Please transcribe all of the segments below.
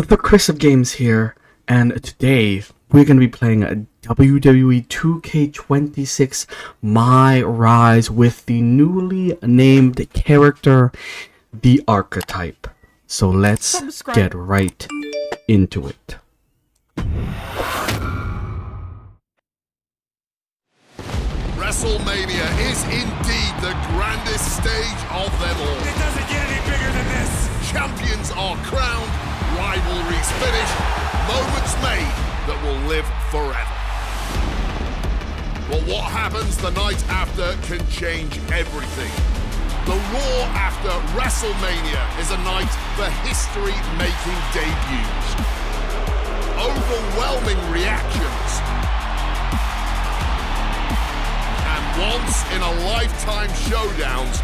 The Chris of Games here, and today we're going to be playing a WWE 2K26 MyRise with the newly named character, the Archetype. So let's get right into it. WrestleMania is indeed the grandest stage of them all. It doesn't get any bigger than this. Champions are crowned, rivalries finished, moments made that will live forever. But what happens the night after can change everything. The Raw after WrestleMania is a night for history-making debuts. Overwhelming reactions. And once-in-a-lifetime showdowns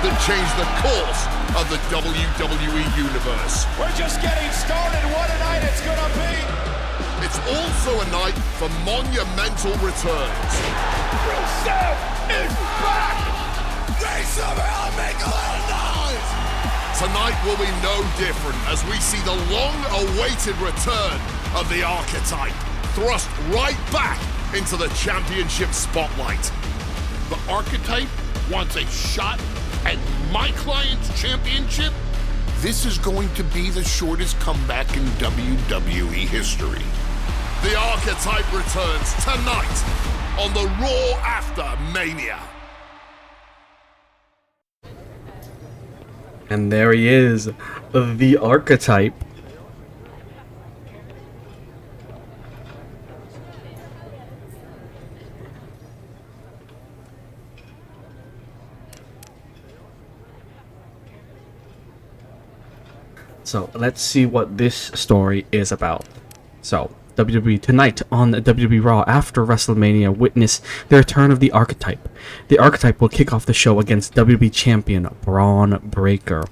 that change the course of the WWE Universe. We're just getting started. What a night it's gonna be. It's also a night for monumental returns. Rusev is back. Make some hell, make a little noise! Tonight will be no different as we see the long-awaited return of the Archetype, thrust right back into the championship spotlight. The Archetype wants a shot at my client's championship? This is going to be the shortest comeback in WWE history. The Archetype returns tonight on the Raw after Mania. And there he is, the Archetype. So let's see what this story is about. So WWE tonight on WWE Raw after WrestleMania witness the return of the Archetype. The Archetype will kick off the show against WWE Champion Braun Breaker.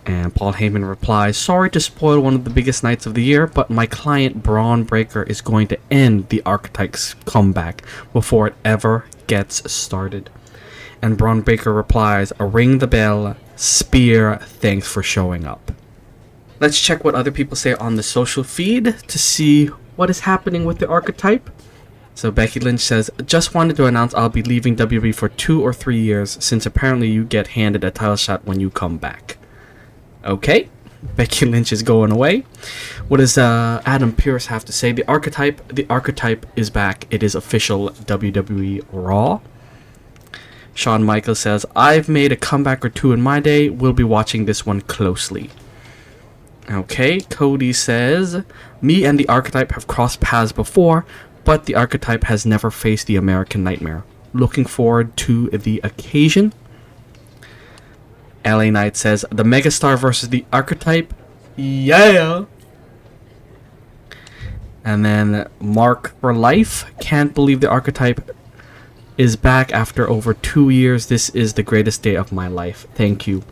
And Paul Heyman replies, "Sorry to spoil one of the biggest nights of the year, but my client Braun Breaker is going to end the Archetype's comeback before it ever gets started." And Braun Breaker replies, "Ring the bell, Spear, thanks for showing up." Let's check what other people say on the social feed to see what is happening with the Archetype. So Becky Lynch says, "Just wanted to announce I'll be leaving WWE for 2 or 3 years since apparently you get handed a title shot when you come back." Okay, Becky Lynch is going away. What does Adam Pearce have to say? The Archetype is back. It is official WWE Raw. Shawn Michaels says, "I've made a comeback or two in my day. We'll be watching this one closely." Okay, Cody says, "Me and the Archetype have crossed paths before, but the Archetype has never faced the American Nightmare. Looking forward to the occasion." LA Knight says, "The Megastar versus the Archetype, yeah." And then Mark for Life, "Can't believe the Archetype is back after over 2 years. This is the greatest day of my life. Thank you."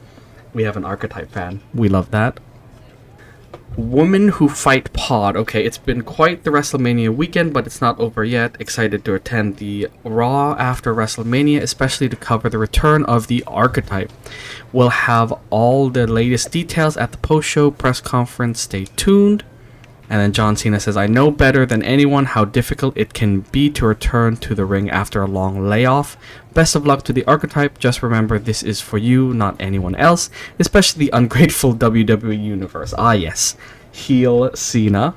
We have an Archetype fan. We love that. Women Who Fight Pod. Okay, it's been quite the WrestleMania weekend, but it's not over yet. Excited to attend the Raw after WrestleMania, especially to cover the return of the Archetype. We'll have all the latest details at the post-show press conference. Stay tuned. And then John Cena says, "I know better than anyone how difficult it can be to return to the ring after a long layoff. Best of luck to the Archetype. Just remember, this is for you, not anyone else, especially the ungrateful WWE Universe." Ah, yes. Heel Cena.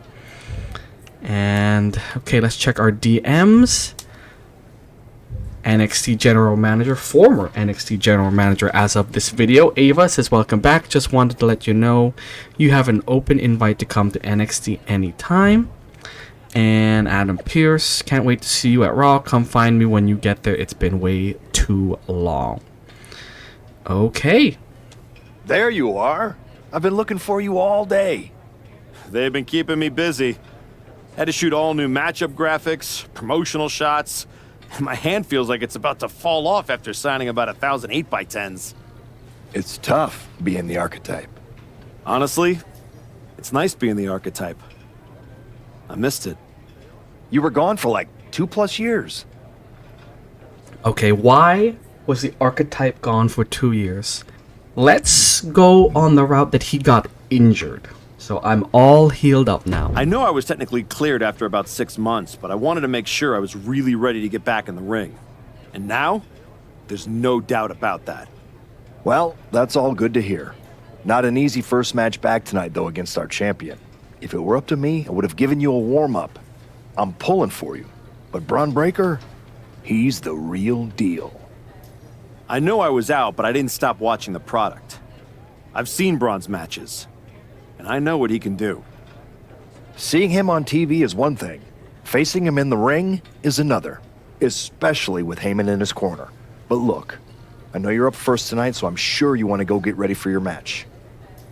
And, okay, let's check our DMs. NXT General Manager, former NXT General Manager as of this video, Ava says, "Welcome back. Just wanted to let you know you have an open invite to come to NXT anytime." And Adam Pearce, "Can't wait to see you at Raw. Come find me when you get there. It's been way too long." Okay. There you are. I've been looking for you all day. They've been keeping me busy. Had to shoot all new matchup graphics, promotional shots. My hand feels like it's about to fall off after signing about 1,000 8x10s. It's tough being the Archetype. Honestly, it's nice being the Archetype. I missed it. You were gone for like 2+ years. Okay, why was the Archetype gone for 2 years? Let's go on the route that he got injured. So I'm all healed up now. I know I was technically cleared after about 6 months, but I wanted to make sure I was really ready to get back in the ring. And now, there's no doubt about that. Well, that's all good to hear. Not an easy first match back tonight, though, against our champion. If it were up to me, I would have given you a warm-up. I'm pulling for you. But Braun Breaker, he's the real deal. I know I was out, but I didn't stop watching the product. I've seen Braun's matches, and I know what he can do. Seeing him on TV is one thing. Facing him in the ring is another, especially with Heyman in his corner. But look, I know you're up first tonight, so I'm sure you want to go get ready for your match.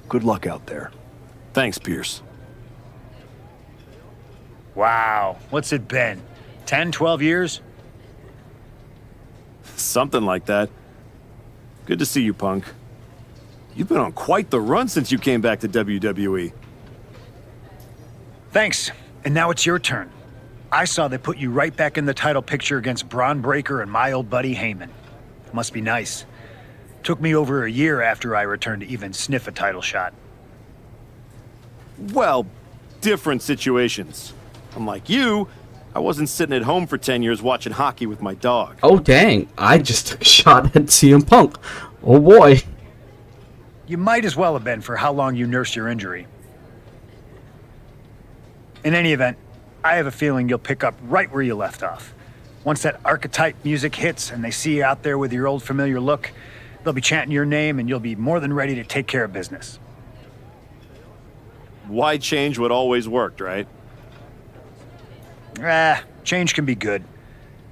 Good luck out there. Thanks, Pierce. Wow, what's it been? 10, 12 years? Something like that. Good to see you, Punk. You've been on quite the run since you came back to WWE. Thanks, and now it's your turn. I saw they put you right back in the title picture against Braun Breaker and my old buddy Heyman. Must be nice. Took me over a year after I returned to even sniff a title shot. Well, different situations. Unlike you, I wasn't sitting at home for 10 years watching hockey with my dog. Oh dang, I just took a shot at CM Punk. Oh boy. You might as well have been for how long you nursed your injury. In any event, I have a feeling you'll pick up right where you left off. Once that Archetype music hits and they see you out there with your old familiar look, they'll be chanting your name and you'll be more than ready to take care of business. Why change what always worked, right? Change can be good.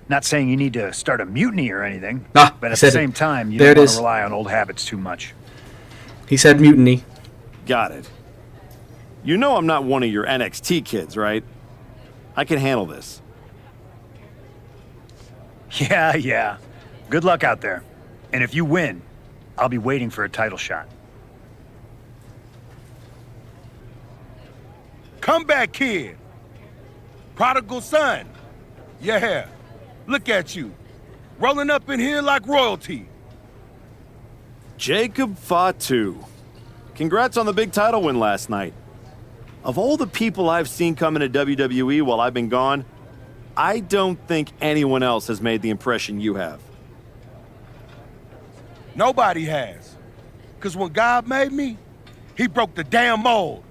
Not saying you need to start a mutiny or anything, Ah, but I at said the it. same time, you There don't it want is. to rely on old habits too much. He said mutiny. Got it. You know I'm not one of your NXT kids, right? I can handle this. Yeah. Good luck out there. And if you win, I'll be waiting for a title shot. Comeback kid. Prodigal son. Yeah. Look at you. Rolling up in here like royalty. Jacob Fatu. Congrats on the big title win last night. Of all the people I've seen come into WWE while I've been gone, I don't think anyone else has made the impression you have. Nobody has. Because when God made me, he broke the damn mold.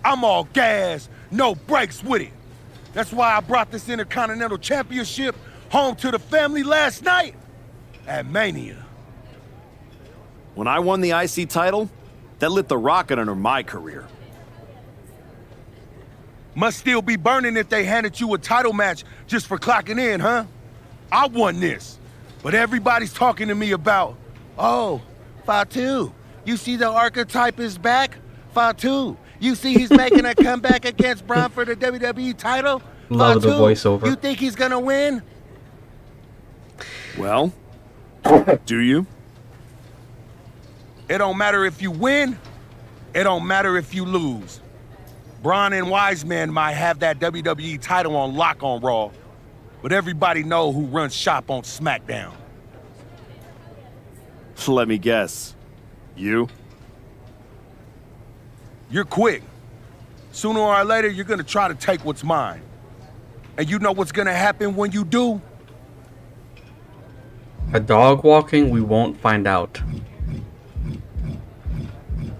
I'm all gas, no brakes with it. That's why I brought this Intercontinental Championship home to the family last night at Mania. When I won the IC title, that lit the rocket under my career. Must still be burning if they handed you a title match just for clocking in, huh? I won this, but everybody's talking to me about, oh, Fatu, you see the Archetype is back? Fatu, you see he's making a comeback against Braun for the WWE title? Love the Fatu, voiceover. You think he's gonna win? Well, do you? It don't matter if you win, it don't matter if you lose. Braun and Wiseman might have that WWE title on lock on Raw, but everybody know who runs shop on SmackDown. Let me guess. You? You're quick. Sooner or later, you're gonna try to take what's mine. And you know what's gonna happen when you do? A dog walking, we won't find out.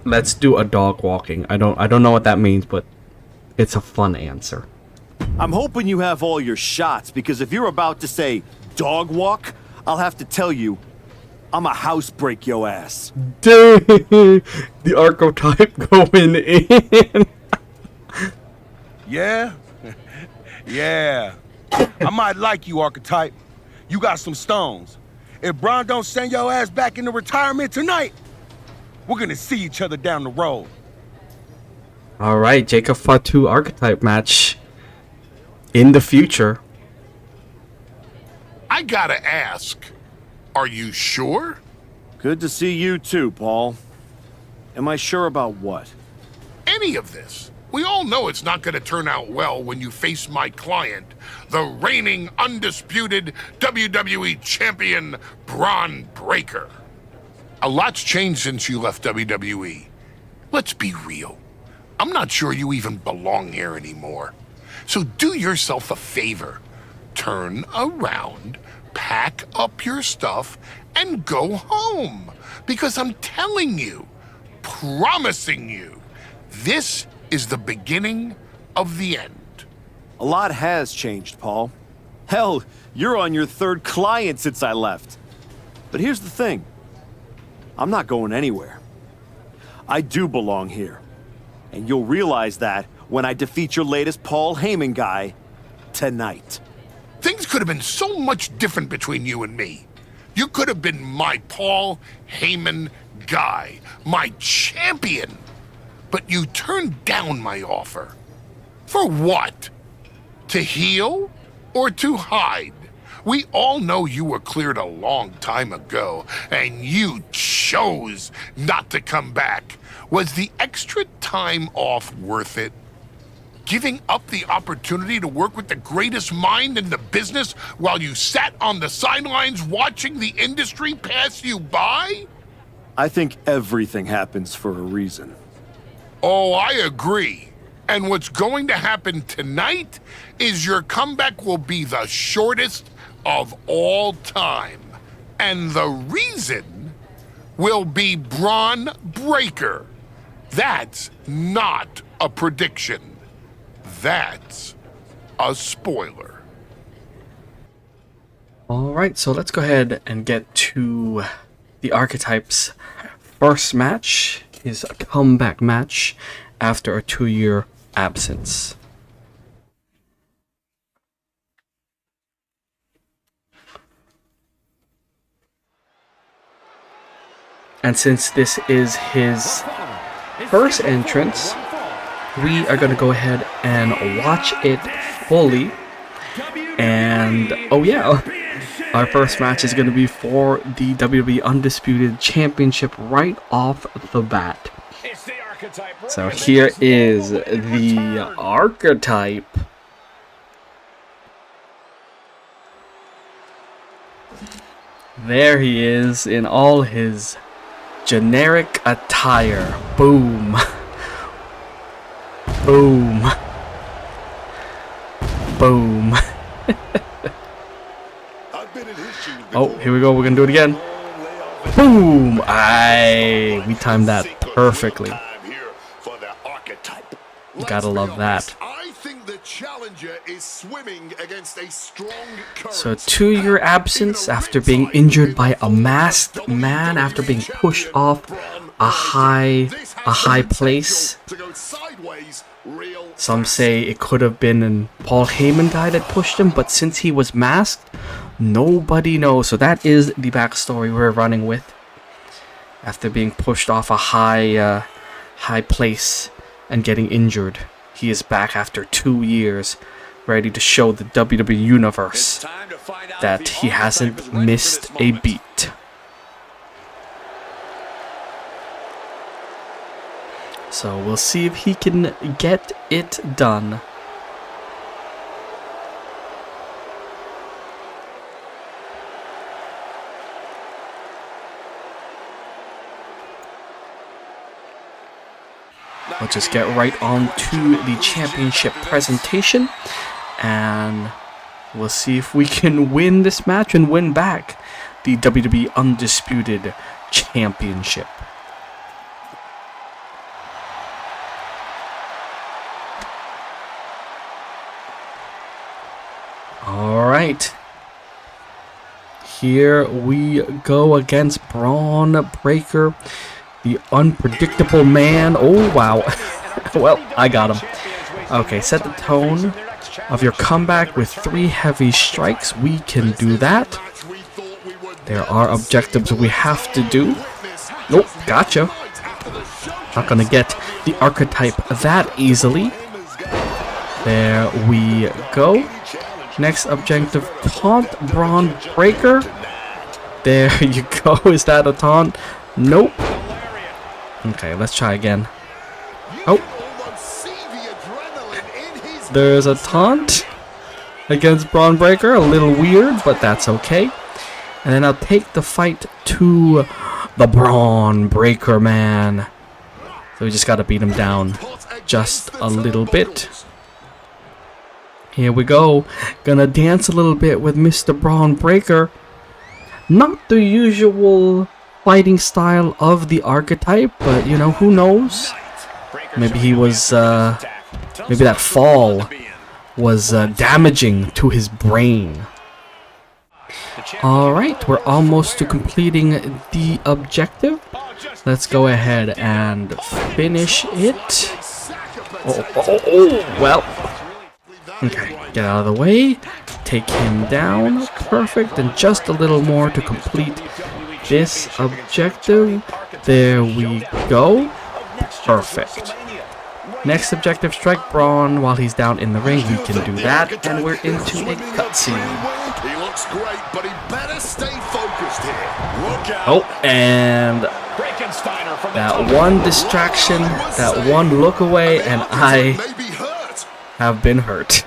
Let's do a dog walking. I don't know what that means, but it's a fun answer. I'm hoping you have all your shots, because if you're about to say dog walk, I'll have to tell you, I'm a house break your ass. Dude, the Archetype going in. Yeah? Yeah. I might like you, Archetype. You got some stones. If Braun don't send your ass back into retirement tonight, we're gonna see each other down the road. All right, Jacob Fatu Archetype match in the future. I gotta ask, are you sure? Good to see you too, Paul. Am I sure about what? Any of this? We all know it's not gonna turn out well when you face my client, the reigning, undisputed WWE Champion, Braun Breaker. A lot's changed since you left WWE. Let's be real. I'm not sure you even belong here anymore. So do yourself a favor. Turn around, pack up your stuff, and go home. Because I'm telling you, promising you, this is the beginning of the end. A lot has changed, Paul. Hell, you're on your third client since I left. But here's the thing. I'm not going anywhere. I do belong here. And you'll realize that when I defeat your latest Paul Heyman guy tonight. Things could have been so much different between you and me. You could have been my Paul Heyman guy, my champion. But you turned down my offer. For what? To heal or to hide? We all know you were cleared a long time ago, and you chose not to come back. Was the extra time off worth it? Giving up the opportunity to work with the greatest mind in the business while you sat on the sidelines watching the industry pass you by? I think everything happens for a reason. Oh, I agree. And what's going to happen tonight is your comeback will be the shortest of all time. And the reason will be Braun Breaker. That's not a prediction. That's a spoiler. Alright, so let's go ahead and get to the Archetype's first match, his comeback match after a 2-year absence. And since this is his first entrance, we are going to go ahead and watch it fully. And, oh yeah, our first match is going to be for the WWE Undisputed Championship right off the bat. So here is the Archetype. There he is in all his generic attire. Boom. Boom. Boom. Oh, here we go. We're gonna do it again. Boom! Aye, we timed that perfectly. You gotta love that. I think the challenger is swimming against a strong current. So, 2-year absence after being injured by a masked man after being pushed off a high place. Some say it could have been an Paul Heyman guy that pushed him, but since he was masked, nobody knows. So that is the backstory we're running with. After being pushed off a high place and getting injured, he is back after 2 years, ready to show the WWE Universe that he hasn't missed a beat. So we'll see if he can get it done. We'll just get right on to the championship presentation, and we'll see if we can win this match and win back the WWE Undisputed Championship. Alright, here we go against Braun Breaker, the unpredictable man. Oh wow. Well, I got him. Okay, set the tone of your comeback with 3 heavy strikes. We can do that. There are objectives we have to do. Nope, gotcha. Not gonna get the Archetype that easily. There we go. Next objective, taunt Braun Breaker. There you go. Is that a taunt? Nope. Okay, let's try again. Oh. There's a taunt against Braun Breaker. A little weird, but that's okay. And then I'll take the fight to the Braun Breaker man. So we just gotta beat him down. just a little bit. Here we go. Gonna dance a little bit with Mr. Braun Breaker. Not the usual fighting style of the Archetype, but you know, who knows? Maybe he was, maybe that fall was damaging to his brain. Alright, we're almost to completing the objective. Let's go ahead and finish it. Well. Okay, get out of the way. Take him down. Perfect. And just a little more to complete this objective. There we go. Perfect. Next objective, strike Braun while he's down in the ring. We can do that. And we're into a cutscene. He looks great, but he better stay focused here. Look out. Oh, and that one distraction, that one look away, and I have been hurt.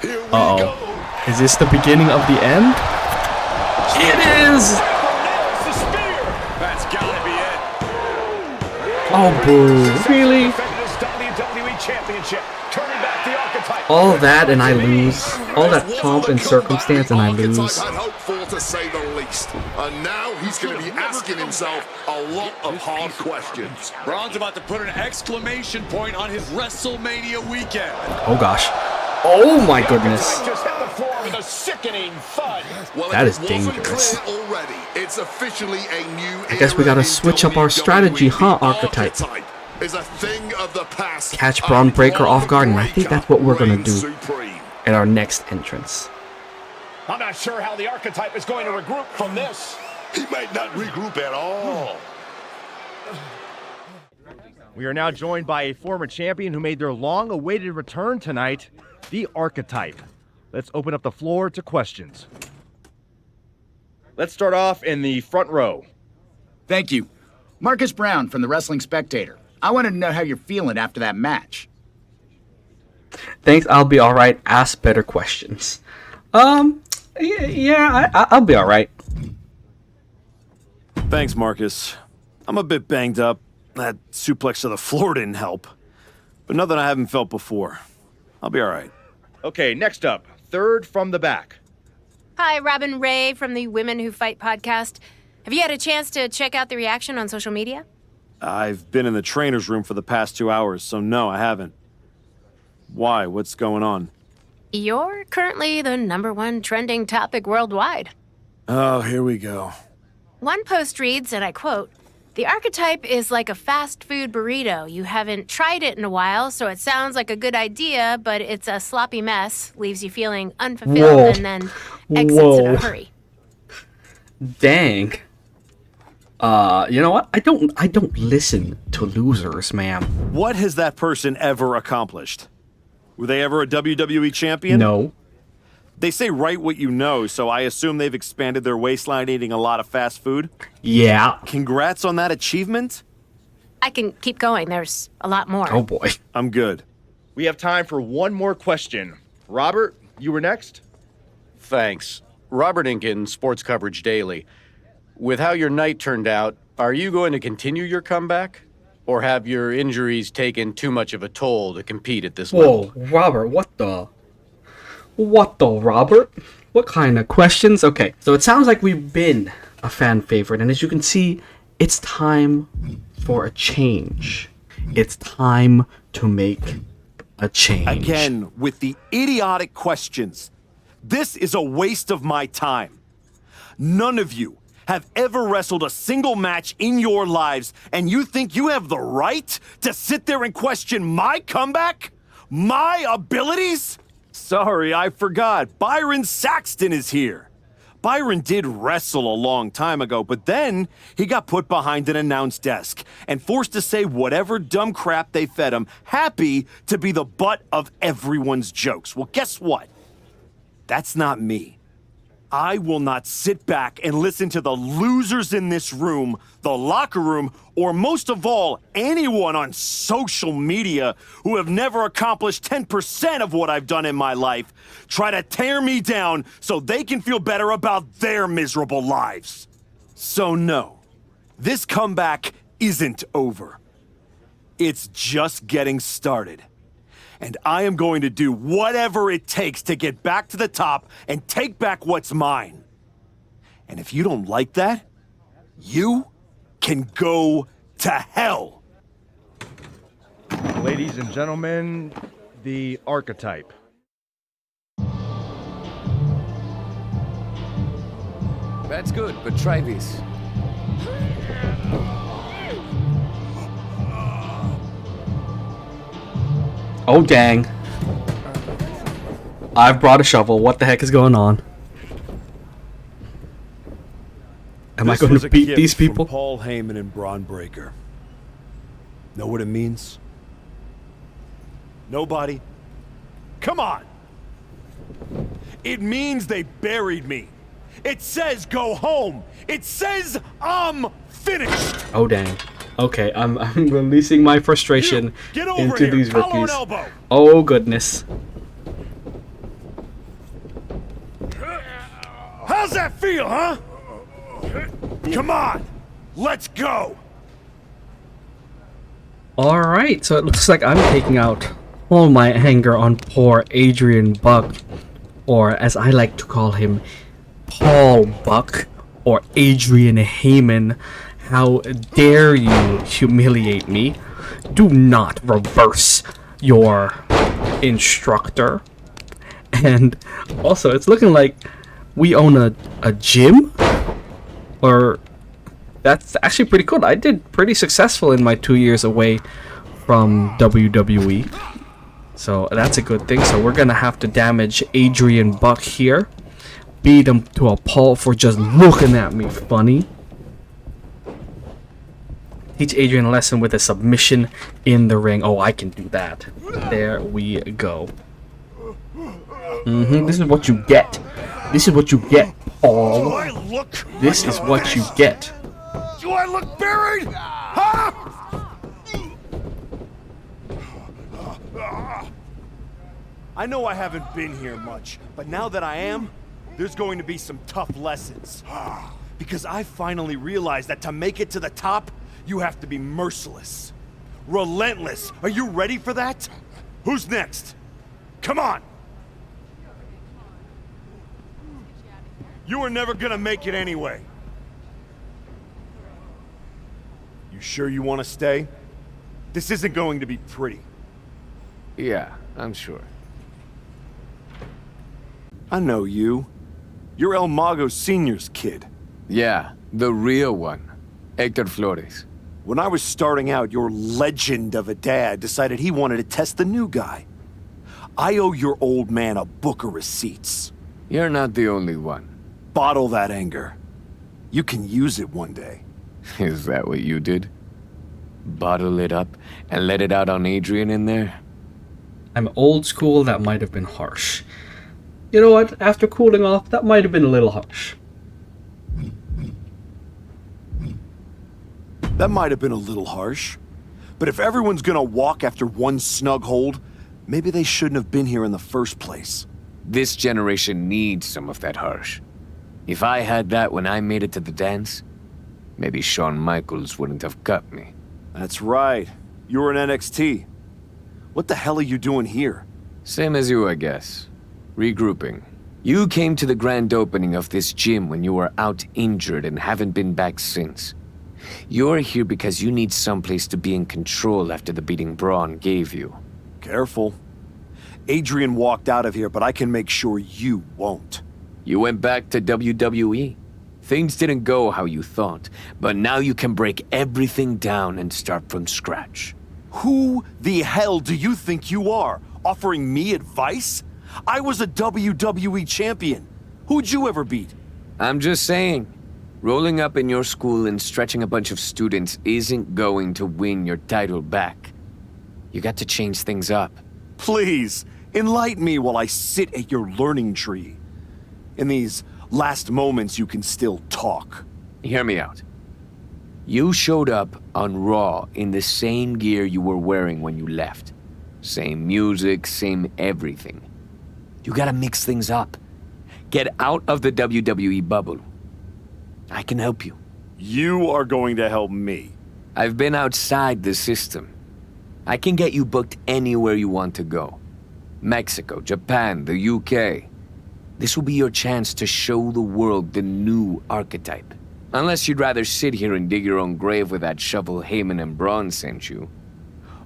Uh-oh. Is this the beginning of the end? It is! That's gotta be it. Oh, boo. Really? All that and I lose. All that pomp and circumstance and I lose. Had hoped for, to say the least. And now he's going to be asking himself a lot of hard questions. Braun's about to put an exclamation point on his WrestleMania weekend. Oh gosh. Oh my goodness. Just hit the floor with a sickening thud. Well, that is if it wasn't dangerous. clear already, it's officially a new I guess we gotta switch up our strategy, huh, Archetype? Is a thing of the past. Catch Braun Breaker off guard, and I think that's what we're gonna do Supreme. at our next entrance. I'm not sure how the Archetype is going to regroup from this. He might not regroup at all. We are now joined by a former champion who made their long-awaited return tonight, the Archetype. Let's open up the floor to questions. Let's start off in the front row. Thank you. Marcus Brown from the Wrestling Spectator. I wanted to know how you're feeling after that match. Thanks, I'll be alright. Ask better questions. Yeah, I'll be alright. Thanks, Marcus. I'm a bit banged up. That suplex to the floor didn't help. But nothing I haven't felt before. I'll be alright. Okay, next up, third from the back. Hi, Robin Ray from the Women Who Fight podcast. Have you had a chance to check out the reaction on social media? I've been in the trainer's room for the past 2 hours, so no, I haven't. Why? What's going on? You're currently the #1 trending topic worldwide. Oh, here we go. One post reads, and I quote, "The Archetype is like a fast food burrito. You haven't tried it in a while, so it sounds like a good idea, but it's a sloppy mess, leaves you feeling unfulfilled, and then exits in a hurry." Dang. You know what? I don't listen to losers, ma'am. What has that person ever accomplished? Were they ever a WWE champion? No. They say write what you know, so I assume they've expanded their waistline eating a lot of fast food? Yeah. Congrats on that achievement? I can keep going. There's a lot more. Oh boy. I'm good. We have time for one more question. Robert, you were next. Thanks. Robert Inkin, Sports Coverage Daily. With how your night turned out, are you going to continue your comeback? Or have your injuries taken too much of a toll to compete at this level? Whoa, Robert, what the, Robert? What kind of questions? Okay, so it sounds like we've been a fan favorite, and as you can see, it's time for a change. It's time to make a change. Again, with the idiotic questions. This is a waste of my time. None of you have ever wrestled a single match in your lives, and you think you have the right to sit there and question my comeback? My abilities? Sorry, I forgot. Byron Saxton is here. Byron did wrestle a long time ago, but then he got put behind an announce desk and forced to say whatever dumb crap they fed him, happy to be the butt of everyone's jokes. Well, guess what? That's not me. I will not sit back and listen to the losers in this room, the locker room, or most of all, anyone on social media who have never accomplished 10% of what I've done in my life try to tear me down so they can feel better about their miserable lives. So no, this comeback isn't over. It's just getting started. And I am going to do whatever it takes to get back to the top and take back what's mine. And if you don't like that, you can go to hell. Ladies and gentlemen, the Archetype. That's good, but try this. Oh, dang. I've brought a shovel. What the heck is going on? Am I going to beat these people? Paul Heyman and Braun Breaker. Know what it means? Nobody? Come on! It means they buried me. It says go home. It says I'm finished. Oh, dang. Okay, I'm releasing my frustration into here. these Elbow and rookies. elbow. Oh, goodness. How's that feel, huh? Come on, let's go. Alright, so it looks like I'm taking out all my anger on poor Adrian Buck, or as I like to call him, Paul Buck, or Adrian Heyman. How dare you humiliate me? Do not reverse your instructor. And also, it's looking like we own a gym? Or that's actually pretty cool. I did pretty successful in my 2 years away from WWE. So that's a good thing. So we're going to have to damage Adrian Buck here. Beat him to a pulp for just looking at me funny. Teach Adrian a lesson with a submission in the ring. Oh, I can do that. There we go. This is what you get. This is what you get, Paul. Do I look? This is what you get. Do I look buried? Huh? I know I haven't been here much, but now that I am, there's going to be some tough lessons. Because I finally realized that to make it to the top, you have to be merciless. Relentless. Are you ready for that? Who's next? Come on! You were never gonna make it anyway. You sure you want to stay? This isn't going to be pretty. Yeah, I'm sure. I know you. You're El Mago Sr.'s kid. Yeah, the real one. Hector Flores. When I was starting out, your legend of a dad decided he wanted to test the new guy. I owe your old man a book of receipts. You're not the only one. Bottle that anger. You can use it one day. Is that what you did? Bottle it up and let it out on Adrian in there? I'm old school. That might have been harsh. You know what? After cooling off, that might have been a little harsh. That might have been a little harsh. But if everyone's gonna walk after one snug hold, maybe they shouldn't have been here in the first place. This generation needs some of that harsh. If I had that when I made it to the dance, maybe Shawn Michaels wouldn't have cut me. That's right. You were in NXT. What the hell are you doing here? Same as you, I guess. Regrouping. You came to the grand opening of this gym when you were out injured and haven't been back since. You're here because you need someplace to be in control after the beating Braun gave you. Careful. Adrian walked out of here, but I can make sure you won't. You went back to WWE. Things didn't go how you thought, but now you can break everything down and start from scratch. Who the hell do you think you are? Offering me advice? I was a WWE champion. Who'd you ever beat? I'm just saying. Rolling up in your school and stretching a bunch of students isn't going to win your title back. You got to change things up. Please, enlighten me while I sit at your learning tree. In these last moments, you can still talk. Hear me out. You showed up on Raw in the same gear you were wearing when you left. Same music, same everything. You gotta mix things up. Get out of the WWE bubble. I can help you. You are going to help me. I've been outside the system. I can get you booked anywhere you want to go. Mexico, Japan, the UK. This will be your chance to show the world the new Archetype. Unless you'd rather sit here and dig your own grave with that shovel Heyman and Braun sent you.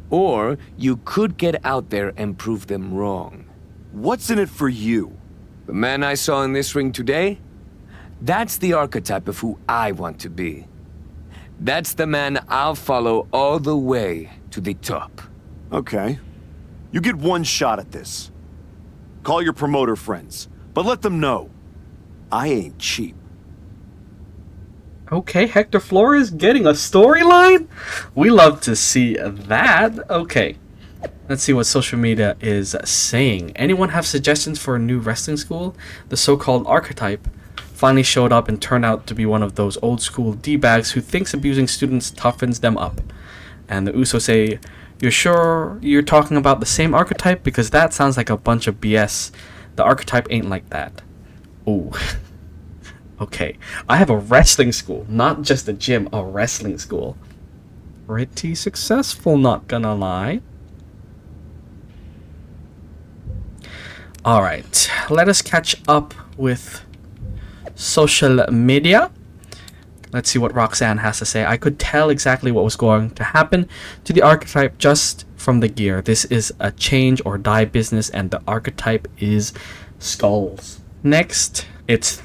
Or you could get out there and prove them wrong. What's in it for you? The man I saw in this ring today? That's the archetype of who I want to be. That's the man I'll follow all the way to the top. Okay. You get one shot at this. Call your promoter friends, but let them know I ain't cheap. Okay, Hector Flores getting a storyline? We love to see that. Okay, let's see what social media is saying. Anyone have suggestions for a new wrestling school? The so-called Archetype finally showed up and turned out to be one of those old school D-bags who thinks abusing students toughens them up. And the Usos say, "You're sure you're talking about the same Archetype? Because that sounds like a bunch of BS. The Archetype ain't like that." Ooh. Okay, I have a wrestling school, not just a gym, a wrestling school. Pretty successful, not gonna lie. Alright, let us catch up with social media. Let's see what Roxanne has to say. I could tell exactly what was going to happen to the Archetype just from the gear. This is a change or die business, and the Archetype is skulls. Next, it's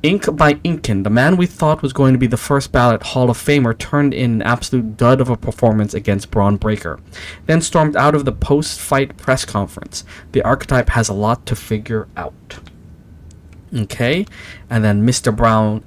Ink by Inkin. The man we thought was going to be the first ballot Hall of Famer turned in an absolute dud of a performance against Braun Breaker, then stormed out of the post-fight press conference. The Archetype has a lot to figure out. Okay, and then Mr. Brown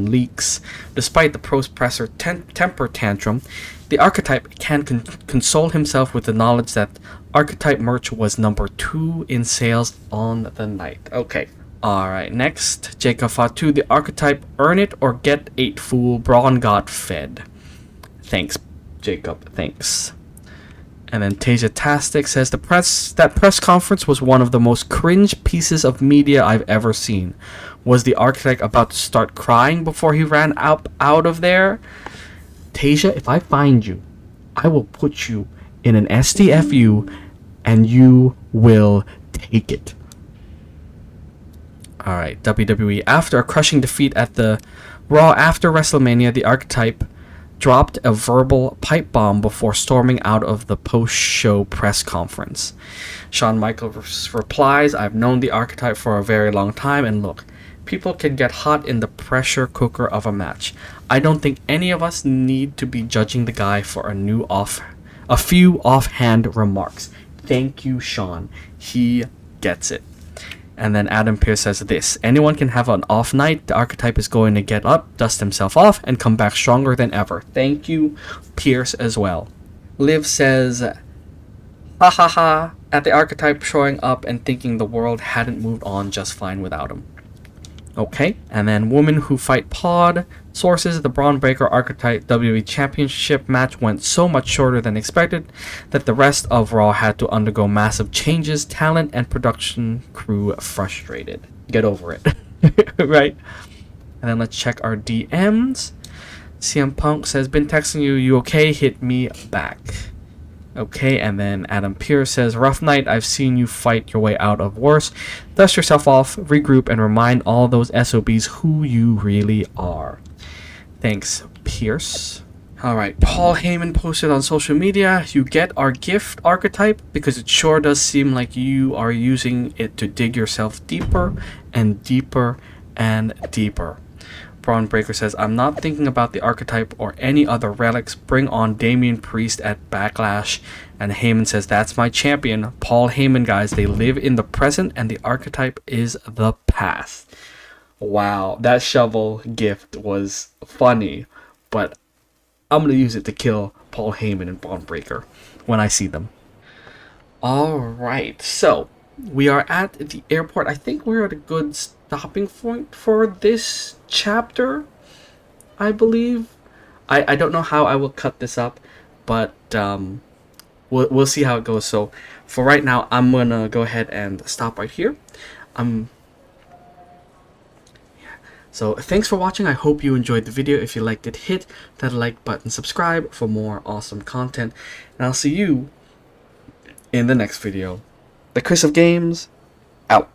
leaks. Despite the post-presser temper tantrum, the Archetype can console himself with the knowledge that Archetype merch was number 2 in sales on the night. Okay. Alright, next, Jacob Fatu, the Archetype, earn it or get 8, fool. Braun got fed. Thanks, Jacob, thanks. And then Tasia Tastic says, that press conference was one of the most cringe pieces of media I've ever seen. Was the Archetype about to start crying before he ran out of there? Tasia, if I find you, I will put you in an STFU and you will take it. Alright, WWE. After a crushing defeat at the Raw after WrestleMania, the Archetype dropped a verbal pipe bomb before storming out of the post-show press conference. Shawn Michaels replies, "I've known the Archetype for a very long time, and look, people can get hot in the pressure cooker of a match. I don't think any of us need to be judging the guy for a few offhand remarks." Thank you, Shawn. He gets it. And then Adam Pearce says this: "Anyone can have an off night. The Archetype is going to get up, dust himself off, and come back stronger than ever." Thank you, Pierce, as well. Liv says, "Ha ha ha," at the Archetype showing up and thinking the world hadn't moved on just fine without him. Okay, and then Women Who Fight Pod. Sources: the Braun Breaker Archetype WWE Championship match went so much shorter than expected that the rest of Raw had to undergo massive changes, talent and production crew frustrated. Get over it. Right? And then let's check our DMs. CM Punk says, "Been texting you, you okay? Hit me back." Okay, and then Adam Pearce says, "Rough night. I've seen you fight your way out of worse. Dust yourself off, regroup, and remind all those SOBs who you really are." Thanks, Pierce. Alright, Paul Heyman posted on social media, "You get our gift, Archetype, because it sure does seem like you are using it to dig yourself deeper and deeper and deeper." Braun Breaker says, "I'm not thinking about the Archetype or any other relics. Bring on Damian Priest at Backlash." And Heyman says, "That's my champion, Paul Heyman, guys. They live in the present and the Archetype is the past." Wow, that shovel gift was funny, but I'm going to use it to kill Paul Heyman and Braun Breaker when I see them. Alright, so we are at the airport. I think we're at a good stopping point for this chapter, I believe. I don't know how I will cut this up, but we'll see how it goes. So for right now, I'm going to go ahead and stop right here. So thanks for watching. I hope you enjoyed the video. If you liked it, hit that like button, subscribe for more awesome content, and I'll see you in the next video. The Chris of Games, out.